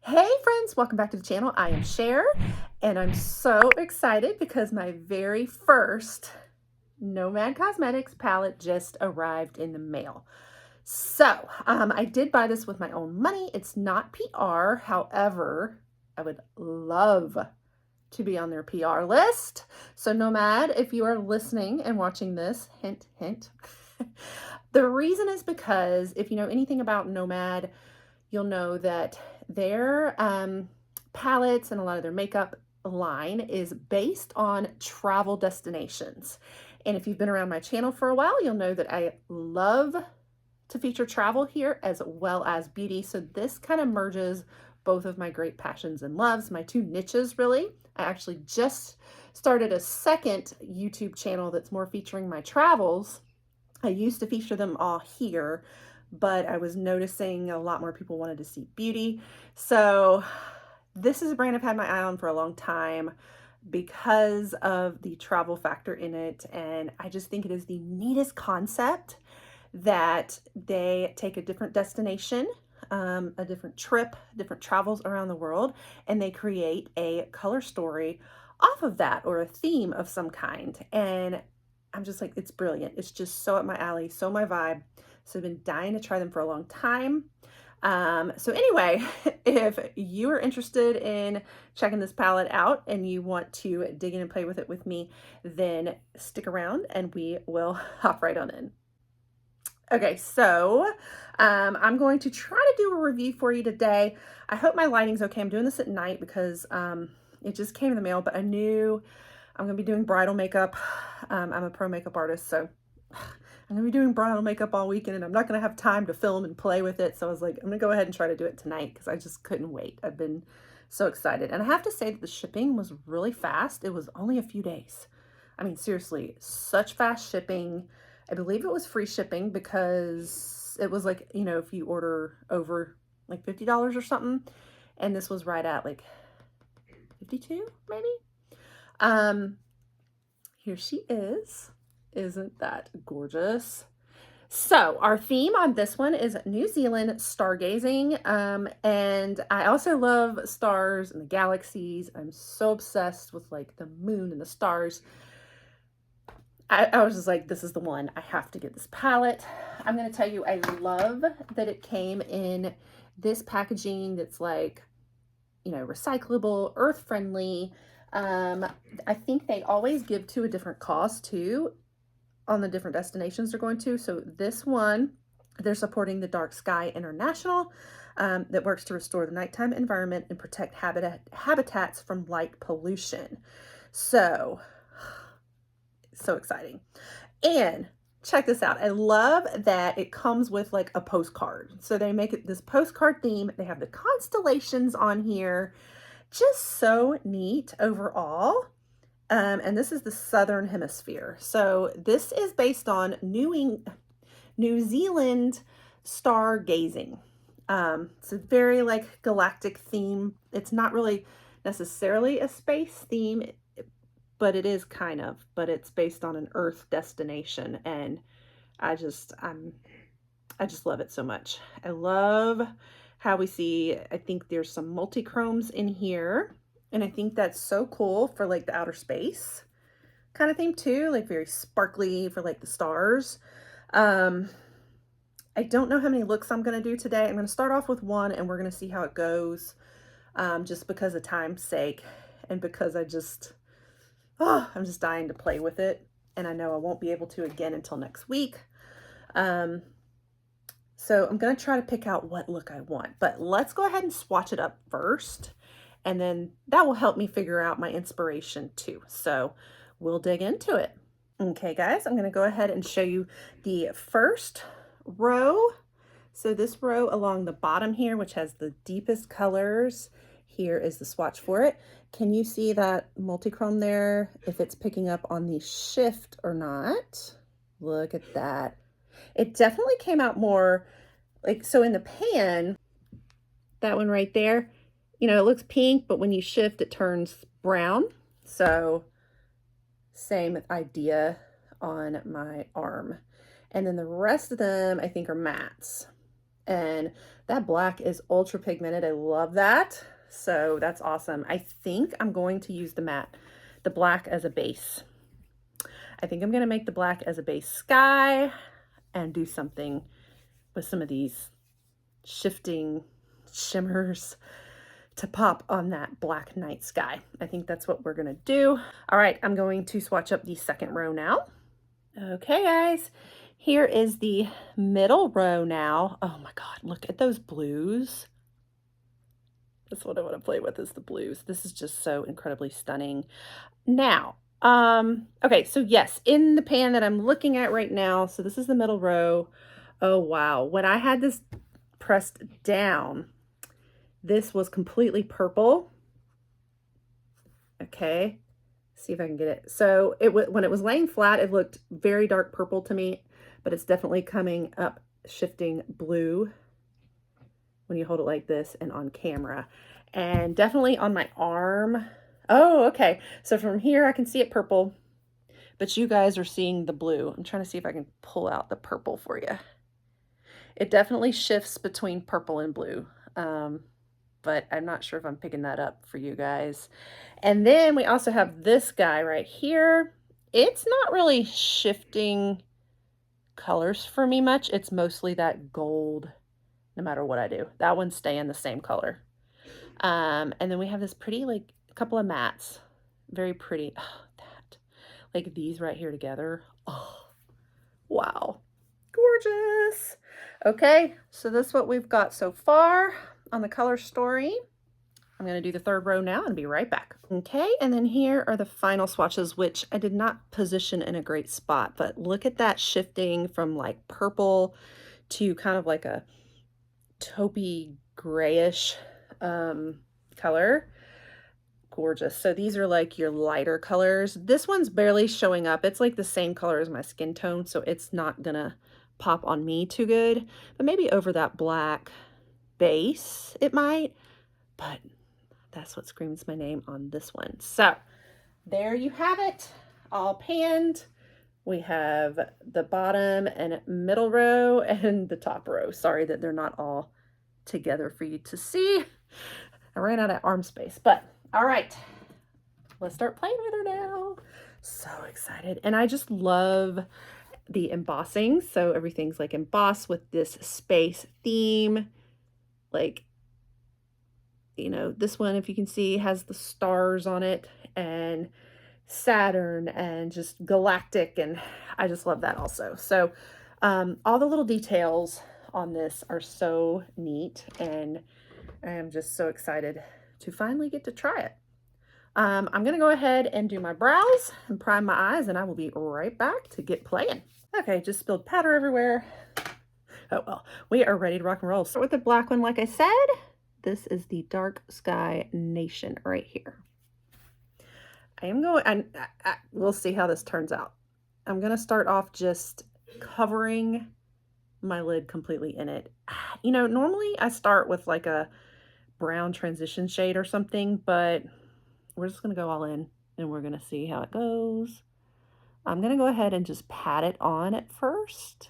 Hey friends, welcome back to the channel. I am Cher, and I'm so excited because my very first Nomad Cosmetics palette just arrived in the mail. So, I did buy this with my own money. It's not PR. However, I would love to be on their PR list. So Nomad, if you are listening and watching this, hint, hint. The reason is because if you know anything about Nomad, you'll know that their palettes and a lot of their makeup line is based on travel destinations. And if you've been around my channel for a while, you'll know that I love to feature travel here as well as beauty. So this kind of merges both of my great passions and loves, my two niches really. I actually just started a second YouTube channel that's more featuring my travels. I used to feature them all here, but I was noticing a lot more people wanted to see beauty. So this is a brand I've had my eye on for a long time because of the travel factor in it. And I just think it is the neatest concept that they take a different destination, a different trip, different travels around the world, and they create a color story off of that or a theme of some kind. And I'm just like, it's brilliant. It's just so up my alley, so my vibe. So I've been dying to try them for a long time. So anyway, if you are interested in checking this palette out and you want to dig in and play with it with me, then stick around and we will hop right on in. Okay, so I'm going to try to do a review for you today. I hope my lighting's okay. I'm doing this at night because it just came in the mail, but I knew I'm going to be doing bridal makeup. I'm a pro makeup artist, so I'm going to be doing bridal makeup all weekend, and I'm not going to have time to film and play with it. So I was like, I'm going to go ahead and try to do it tonight because I just couldn't wait. I've been so excited. And I have to say that the shipping was really fast. It was only a few days. I mean, seriously, such fast shipping. I believe it was free shipping because it was like, you know, if you order over like $50 or something, and this was right at like 52 maybe. Here she is. Isn't that gorgeous? So our theme on this one is New Zealand stargazing. And I also love stars and the galaxies. I'm so obsessed with like the moon and the stars. I was just like, this is the one. I have to get this palette. I'm going to tell you, I love that it came in this packaging that's like, you know, recyclable, earth friendly. I think they always give to a different cost too on the different destinations they're going to. So this one, they're supporting the Dark Sky International that works to restore the nighttime environment and protect habitats from light pollution. So exciting. And check this out. I love that it comes with like a postcard. So they make it this postcard theme. They have the constellations on here. Just so neat overall. And this is the Southern Hemisphere. So this is based on New Zealand stargazing. It's a very like galactic theme. It's not really necessarily a space theme, but it is kind of, but it's based on an Earth destination. And I just love it so much. I love how we see, I think there's some multi-chromes in here. And I think that's so cool for like the outer space kind of theme too, like very sparkly for like the stars. I don't know how many looks I'm going to do today. I'm going to start off with one and we're going to see how it goes, just because of time's sake and because I'm just dying to play with it. And I know I won't be able to again until next week. So I'm going to try to pick out what look I want, but let's go ahead and swatch it up first. And then that will help me figure out my inspiration too. So we'll dig into it. Okay, guys, I'm going to go ahead and show you the first row. So this row along the bottom here, which has the deepest colors, here is the swatch for it. Can you see that multi-chrome there? If it's picking up on the shift or not. Look at that. It definitely came out more like, so in the pan, that one right there, you know, it looks pink, but when you shift, it turns brown. So same idea on my arm. And then the rest of them, I think, are mattes. And that black is ultra pigmented. I love that. So that's awesome. I think I'm going to use the black as a base. I think I'm going to make the black as a base sky and do something with some of these shifting shimmers to pop on that black night sky. I think that's what we're going to do. All right, I'm going to swatch up the second row now. Okay, guys, here is the middle row now. Oh my God, look at those blues. That's what I want to play with, is the blues. This is just so incredibly stunning. Now, okay, so yes, in the pan that I'm looking at right now, so this is the middle row. Oh, wow. When I had this pressed down, this was completely purple. Okay, see if I can get it. So when it was laying flat, it looked very dark purple to me, but it's definitely coming up, shifting blue when you hold it like this and on camera, and definitely on my arm. Oh, okay. So from here, I can see it purple, but you guys are seeing the blue. I'm trying to see if I can pull out the purple for you. It definitely shifts between purple and blue. But I'm not sure if I'm picking that up for you guys. And then we also have this guy right here. It's not really shifting colors for me much. It's mostly that gold, no matter what I do. That one's staying the same color. And then we have this pretty, like, a couple of mattes. Very pretty. Oh, that. Like these right here together. Oh, wow. Gorgeous. Okay, so this is what we've got so far on the color story. I'm going to do the third row now and be right back. Okay, and then here are the final swatches, which I did not position in a great spot, but look at that shifting from like purple to kind of like a taupey grayish color. Gorgeous. So these are like your lighter colors. This one's barely showing up. It's like the same color as my skin tone, so it's not gonna pop on me too good, but maybe over that black base it might, but that's what screams my name on this one. So there you have it, all panned. We have the bottom and middle row and the top row. Sorry that they're not all together for you to see. I ran out of arm space, but all right, let's start playing with her now. So excited. And I just love the embossing. So everything's like embossed with this space theme. Like, you know, this one, if you can see, has the stars on it and Saturn and just Galactic. And I just love that also. So all the little details on this are so neat, and I am just so excited to finally get to try it. I'm going to go ahead and do my brows and prime my eyes, and I will be right back to get playing. Okay, just spilled powder everywhere. Oh well, we are ready to rock and roll. Start with the black one, like I said. This is the Dark Sky Nation right here. I am going, and we'll see how this turns out. I'm going to start off just covering my lid completely in it. You know, normally I start with like a brown transition shade or something, but we're just going to go all in and we're going to see how it goes. I'm going to go ahead and just pat it on at first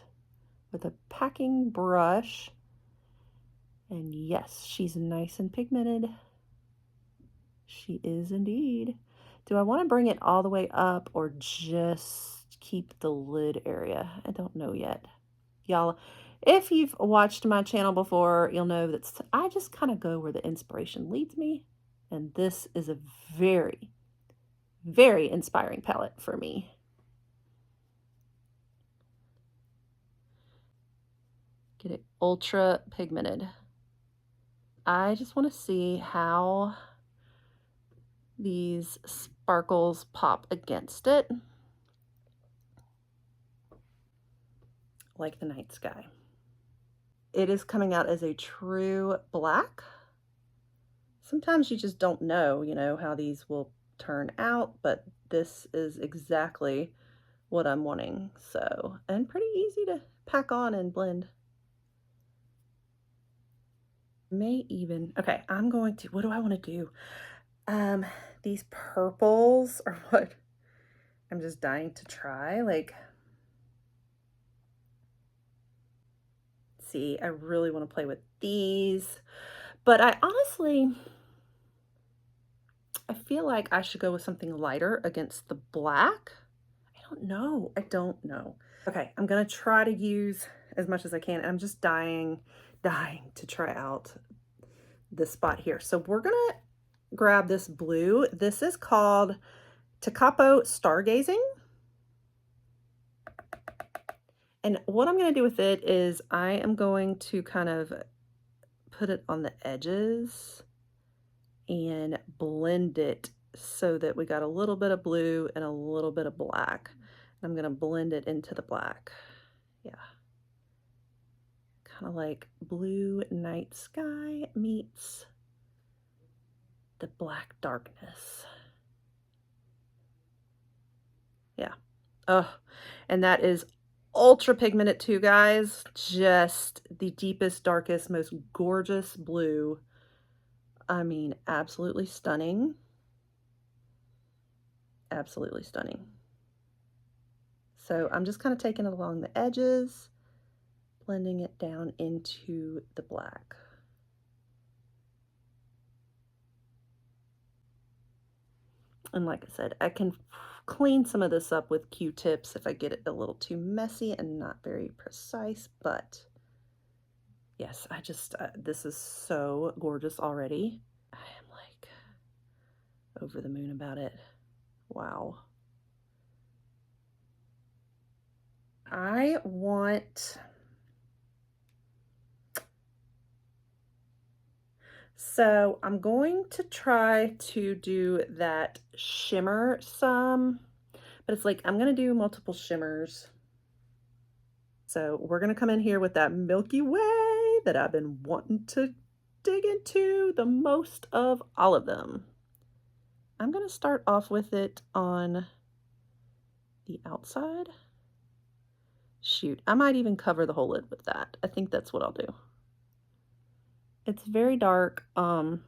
with a packing brush. And yes, she's nice and pigmented. She is indeed. Do I want to bring it all the way up or just keep the lid area? I don't know yet. Y'all, if you've watched my channel before, you'll know that I just kind of go where the inspiration leads me. And this is a very, very inspiring palette for me. Get it ultra pigmented. I just want to see how these sparkles pop against it, like the night sky. It is coming out as a true black. Sometimes you just don't know, you know, how these will turn out, but this is exactly what I'm wanting. So, and pretty easy to pack on and blend. May even, okay, I'm going to, what do I want to do? These purples are what I'm just dying to try. Like, see, I really want to play with these, but I honestly, I feel like I should go with something lighter against the black. I don't know. Okay, I'm gonna try to use as much as I can. I'm just dying to try out this spot here. So we're gonna grab this blue. This is called Takapo Stargazing. And what I'm gonna do with it is I am going to kind of put it on the edges and blend it so that we got a little bit of blue and a little bit of black. I'm gonna blend it into the black. Yeah. Kind of like blue night sky meets the black darkness. Yeah. Oh, and that is ultra pigmented too, guys. Just the deepest, darkest, most gorgeous blue. I mean, absolutely stunning. Absolutely stunning. So I'm just kind of taking it along the edges, blending it down into the black. And like I said, I can clean some of this up with Q-tips if I get it a little too messy and not very precise, but yes, I just, this is so gorgeous already. I am like over the moon about it. Wow. I want, so I'm going to try to do that shimmer some, but it's like I'm going to do multiple shimmers. So we're going to come in here with that Milky Way that I've been wanting to dig into the most of all of them. I'm going to start off with it on the outside. Shoot, I might even cover the whole lid with that. I think that's what I'll do. It's very dark. I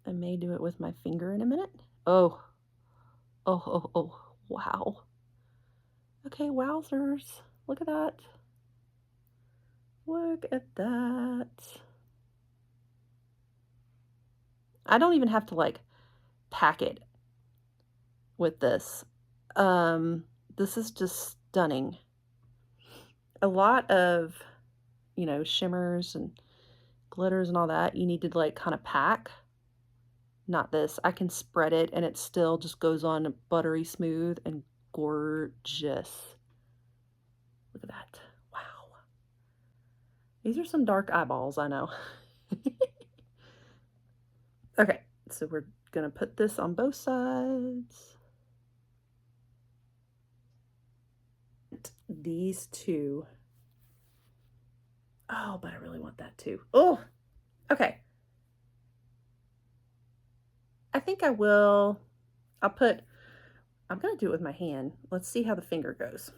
may do it with my finger in a minute. Oh, wow. Okay, wowzers. Look at that. Look at that. I don't even have to like pack it with this. This is just stunning. A lot of, you know, shimmers and glitters and all that, you need to like kind of pack. Not this. I can spread it and it still just goes on buttery smooth and gorgeous. Look at that. Wow. These are some dark eyeballs, I know. Okay, so we're gonna put this on both sides. These two. Oh, but I really want that too. Oh, okay. I think I will, I'm gonna do it with my hand. Let's see how the finger goes.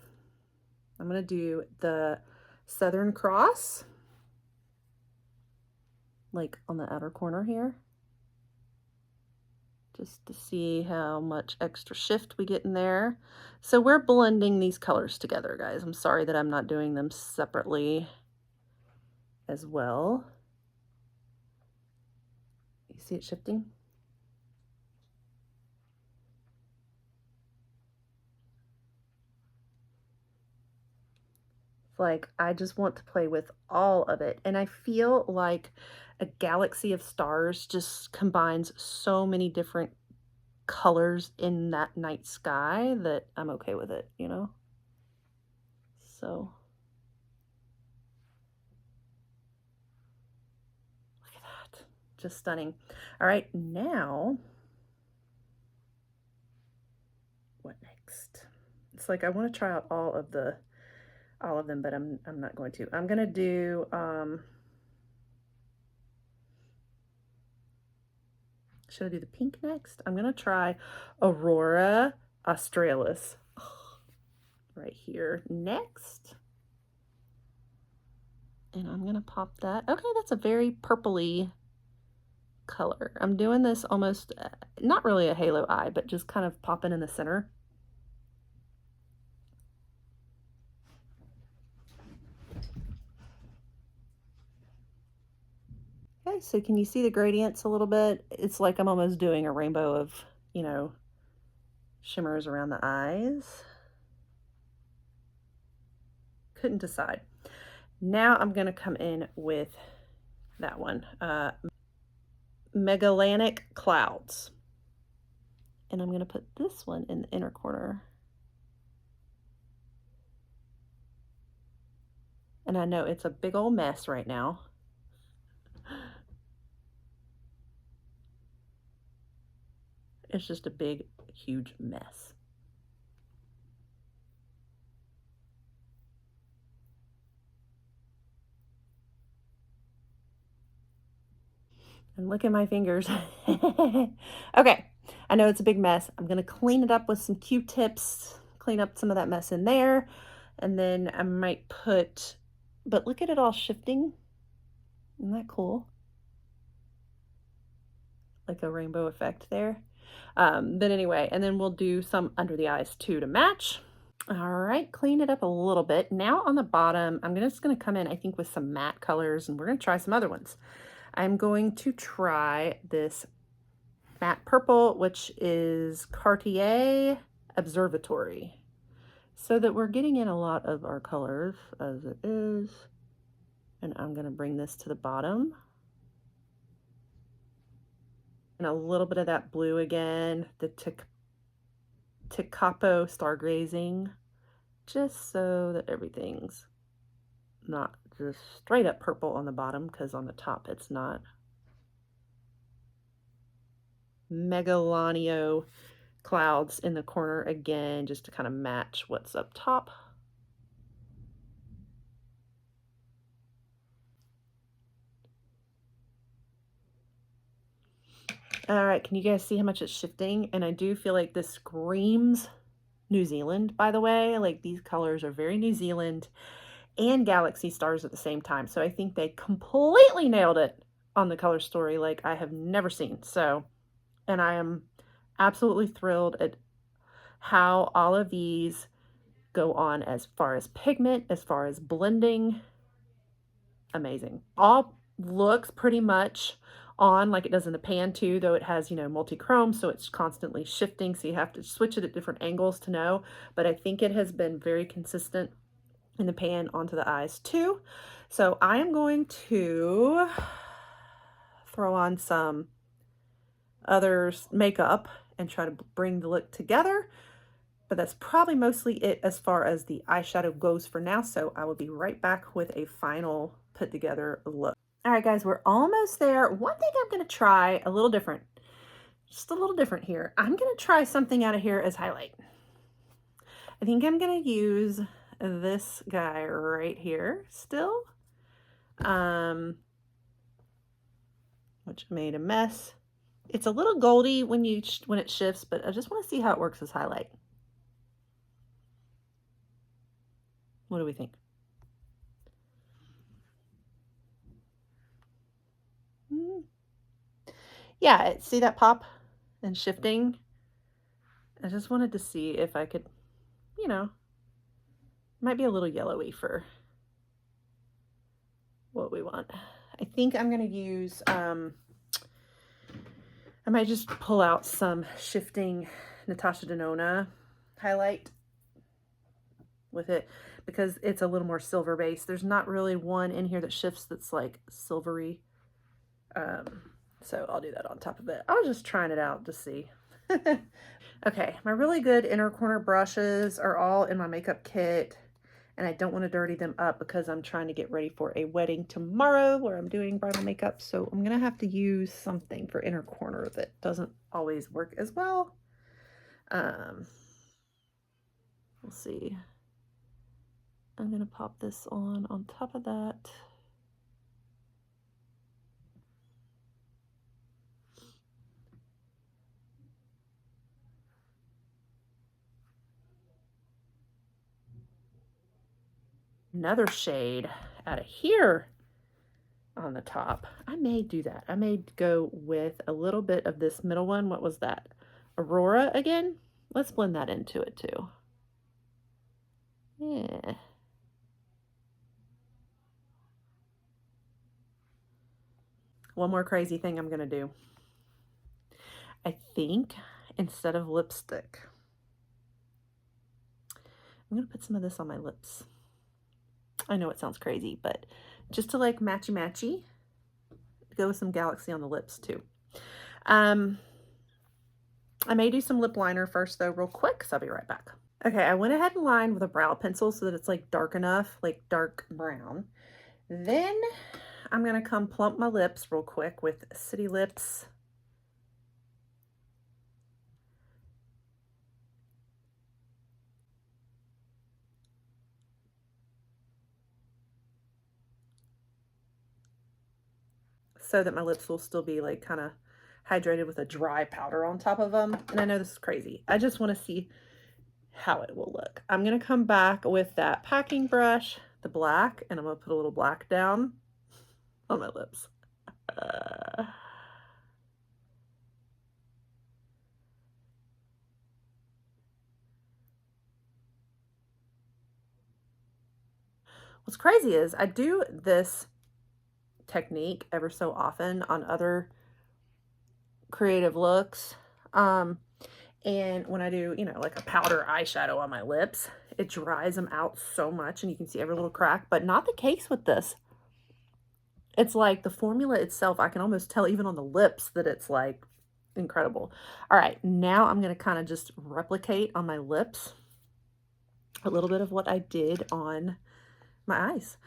I'm gonna do the Southern Cross, like on the outer corner here, just to see how much extra shift we get in there. So we're blending these colors together, guys. I'm sorry that I'm not doing them separately as well. You see it shifting? Like, I just want to play with all of it. And I feel like a galaxy of stars just combines so many different colors in that night sky that I'm okay with it, you know? So, look at that. Just stunning. All right, now, what next? It's like I want to try out all of them, but I'm not going to. I'm gonna do should I do the pink next? I'm gonna try Aurora Australis right here next. And I'm gonna pop that. Okay, that's a very purpley color. I'm doing this almost, not really a halo eye, but just kind of popping in the center. eye. So can you see the gradients a little bit? It's like I'm almost doing a rainbow of, you know, shimmers around the eyes. Couldn't decide. Now I'm going to come in with that one, Megalan Clouds. And I'm going to put this one in the inner corner. And I know it's a big old mess right now. It's just a big, huge mess. And look at my fingers. Okay, I know it's a big mess. I'm going to clean it up with some Q-tips, clean up some of that mess in there. And then I might put, but look at it all shifting. Isn't that cool? Like a rainbow effect there. But anyway, and then we'll do some under the eyes too to match. All right, clean it up a little bit. Now on the bottom, I'm just going to come in, I think, with some matte colors, and we're going to try some other ones. I'm going to try this matte purple, which is Cartier Observatory, so that we're getting in a lot of our colors as it is. And I'm going to bring this to the bottom. And a little bit of that blue again, the Tekapo Stargazing, just so that everything's not just straight up purple on the bottom, because on the top it's not. Megalan Clouds in the corner again, just to kind of match what's up top. All right, can you guys see how much it's shifting? And I do feel like this screams New Zealand, by the way. Like, these colors are very New Zealand and galaxy stars at the same time. So I think they completely nailed it on the color story like I have never seen. So, and I am absolutely thrilled at how all of these go on as far as pigment, as far as blending. Amazing. All looks pretty much on like it does in the pan too, though it has, you know, multi-chrome, so it's constantly shifting, so you have to switch it at different angles to know, but I think it has been very consistent in the pan onto the eyes too. So I am going to throw on some other makeup and try to bring the look together, but that's probably mostly it as far as the eyeshadow goes for now. So I will be right back with a final put together look. All right, guys, we're almost there. One thing I'm going to try a little different, just a little different here. I'm going to try something out of here as highlight. I think I'm going to use this guy right here still, which made a mess. It's a little goldy when it shifts, but I just want to see how it works as highlight. What do we think? Yeah, see that pop and shifting? I just wanted to see if I could, you know, might be a little yellowy for what we want. I think I'm going to use, I might just pull out some shifting Natasha Denona highlight with it, because it's a little more silver based. There's not really one in here that shifts that's like silvery. So I'll do that on top of it. I was just trying it out to see. Okay, my really good inner corner brushes are all in my makeup kit, and I don't want to dirty them up because I'm trying to get ready for a wedding tomorrow where I'm doing bridal makeup. So I'm going to have to use something for inner corner that doesn't always work as well. We'll see. I'm going to pop this on top of that. Another shade out of here on the top. I may do that. I may go with a little bit of this middle one. What was that? Aurora again? Let's blend that into it too. Yeah. one more crazy thing I'm gonna do. I think instead of lipstick, I'm gonna put some of this on my lips. I know it sounds crazy, but just to like matchy-matchy, go with some Galaxy on the lips too. I may do some lip liner first though, real quick, so I'll be right back. Okay, I went ahead and lined with a brow pencil so that it's like dark enough, like dark brown. Then I'm gonna come plump my lips real quick with City Lips. So that my lips will still be like kind of hydrated with a dry powder on top of them. And I know this is crazy. I just want to see how it will look. I'm going to come back with that packing brush, the black, and I'm going to put a little black down on my lips. What's crazy is I do this technique ever so often on other creative looks. And when I do, you know, like a powder eyeshadow on my lips, it dries them out so much and you can see every little crack, but not the case with this. It's like the formula itself, I can almost tell even on the lips that it's like incredible. All right, now I'm going to kind of just replicate on my lips a little bit of what I did on my eyes.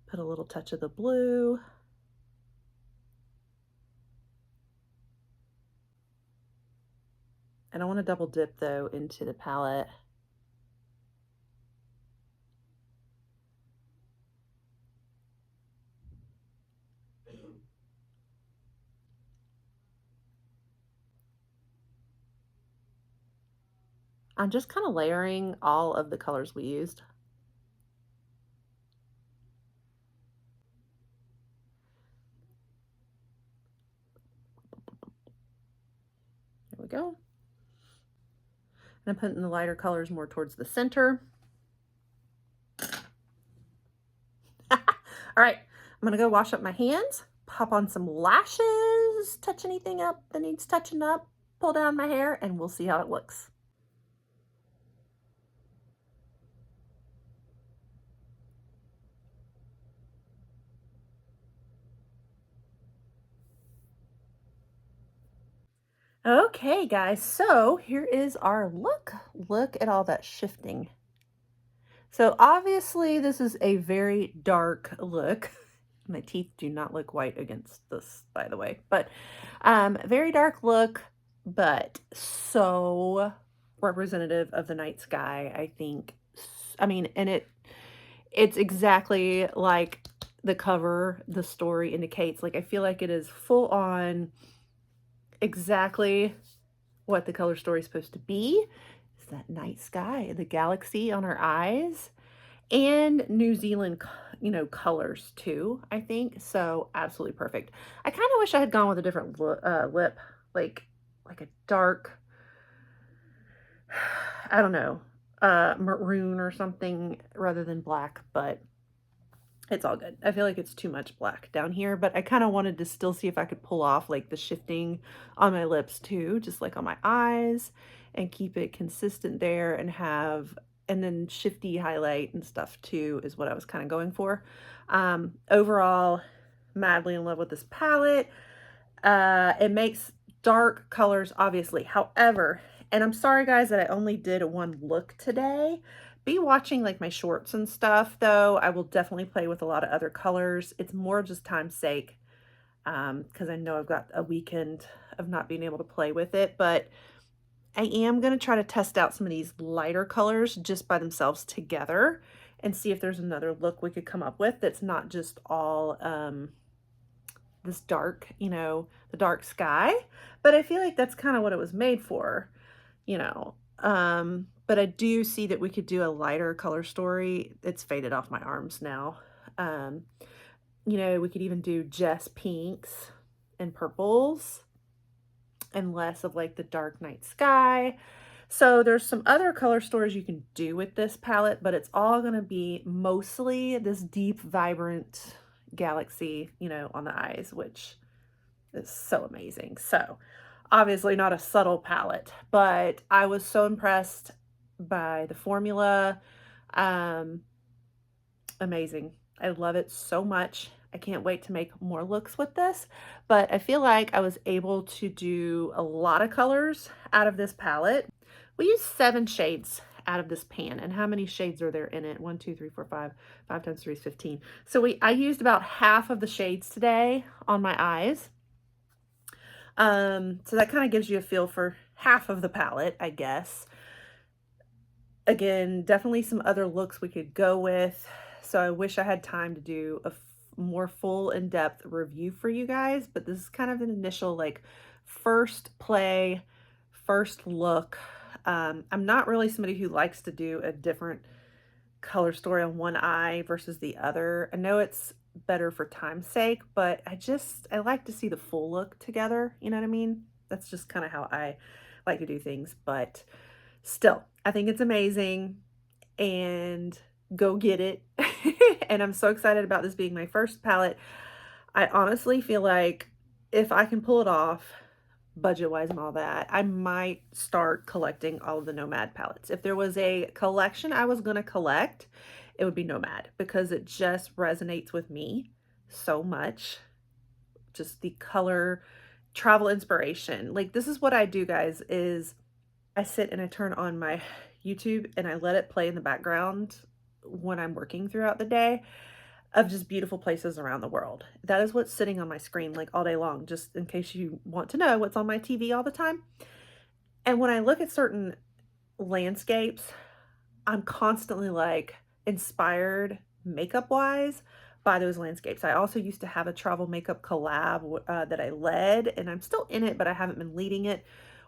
Put a little touch of the blue. I don't want to double dip though into the palette. I'm just kind of layering all of the colors we used. There we go. And I'm putting the lighter colors more towards the center. All right, I'm gonna go wash up my hands, pop on some lashes, touch anything up that needs touching up, pull down my hair, and we'll see how it looks. Okay, guys, so here is our look. Look at all that shifting. So obviously this is a very dark look. My teeth do not look white against this, by the way, but very dark look, but so representative of the night sky, I think. I mean, and it's exactly like the cover, the story indicates. Like, I feel like it is full on exactly what the color story is supposed to be. It's that night sky, the galaxy on our eyes, and New Zealand, you know, colors too, I think. So absolutely perfect. I kind of wish I had gone with a different lip, like a dark, I don't know, maroon or something rather than black, but it's all good. I feel like it's too much black down here, but I kind of wanted to still see if I could pull off like the shifting on my lips too, just like on my eyes, and keep it consistent there and have, and then shifty highlight and stuff too is what I was kind of going for. Overall, madly in love with this palette. It makes dark colors, obviously. However, and I'm sorry guys that I only did one look today. Be watching like my shorts and stuff though. I will definitely play with a lot of other colors. It's more just time's sake because I know I've got a weekend of not being able to play with it, but I am going to try to test out some of these lighter colors just by themselves together and see if there's another look we could come up with that's not just all this dark, you know, the dark sky. But I feel like that's kind of what it was made for, you know. But I do see that we could do a lighter color story. It's faded off my arms now. You know, we could even do just pinks and purples and less of like the dark night sky. So there's some other color stories you can do with this palette, but it's all going to be mostly this deep, vibrant galaxy, you know, on the eyes, which is so amazing. So obviously not a subtle palette, but I was so impressed by the formula. Um, Amazing. I love it so much. I can't wait to make more looks with this, but I feel like I was able to do a lot of colors out of this palette. We used 7 shades out of this pan. And how many shades are there in it? 1, 2, 3, 4, 5. 5 times 3 is 15. So I used about half of the shades today on my eyes. So that kind of gives you a feel for half of the palette, I guess. Again, definitely some other looks we could go with. So I wish I had time to do a more full in-depth review for you guys, but this is kind of an initial like first play, first look. I'm not really somebody who likes to do a different color story on one eye versus the other. I know it's better for time's sake, but I like to see the full look together. You know what I mean? That's just kind of how I like to do things, but still, I think it's amazing and go get it. And I'm so excited about this being my first palette. I honestly feel like if I can pull it off, budget-wise and all that, I might start collecting all of the Nomad palettes. If there was a collection I was going to collect, it would be Nomad because it just resonates with me so much. Just the color, travel inspiration. Like this is what I do, guys, is I sit and I turn on my YouTube and I let it play in the background when I'm working throughout the day of just beautiful places around the world. That is what's sitting on my screen like all day long, just in case you want to know what's on my TV all the time. And when I look at certain landscapes, I'm constantly like inspired makeup wise by those landscapes. I also used to have a travel makeup collab that I led, and I'm still in it, but I haven't been leading it,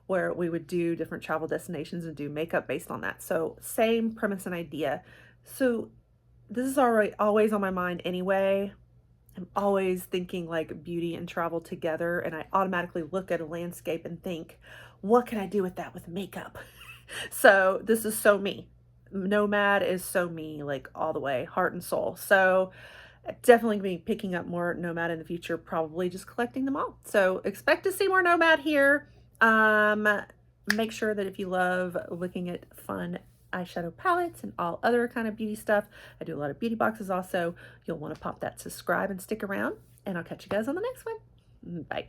where we would do different travel destinations and do makeup based on that. So same premise and idea. So this is already always on my mind anyway. I'm always thinking like beauty and travel together, and I automatically look at a landscape and think, what can I do with that with makeup? So this is so me. Nomad is so me, like all the way, heart and soul. So definitely be picking up more Nomad in the future, probably just collecting them all. So expect to see more Nomad here. Make sure that if you love looking at fun eyeshadow palettes and all other kind of beauty stuff, I do a lot of beauty boxes also. You'll want to pop that subscribe and stick around, and I'll catch you guys on the next one. Bye.